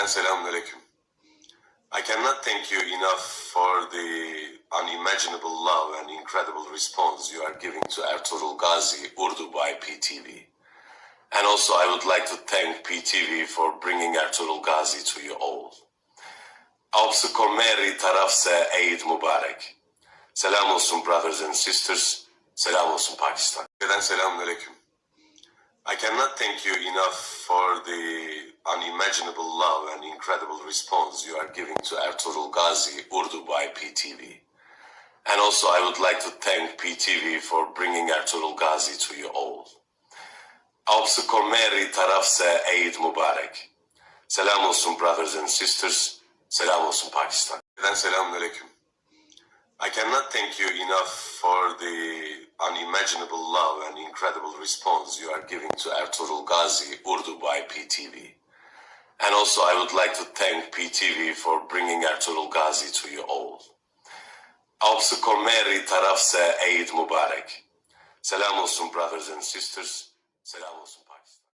Selamünaleyküm. I cannot thank you enough for the unimaginable love and incredible response you are giving to Ertugrul Ghazi Urdu by PTV. And also I would like to thank PTV for bringing Ertugrul Ghazi to you all. Apsı komeri tarafse Eid Mübarek. Selam olsun brothers and sisters. Selam olsun Pakistan. Selamünaleyküm. I cannot thank you enough for the unimaginable love and incredible response you are giving to Ertugrul Ghazi Urdu by PTV. And also I would like to thank PTV for bringing Ertugrul Ghazi to you all. Apsı komeri tarafse Eid Mübarek. Selam olsun brothers and sisters. Selam olsun Pakistan. Selamünaleyküm. I cannot thank you enough for the unimaginable love and incredible response you are giving to Ertugrul Ghazi Urdu by PTV. And also I would like to thank PTV for bringing Ertugrul Ghazi to you all. Apsı komeri tarafse Eid Mübarek. Selam olsun brothers and sisters. Selam olsun.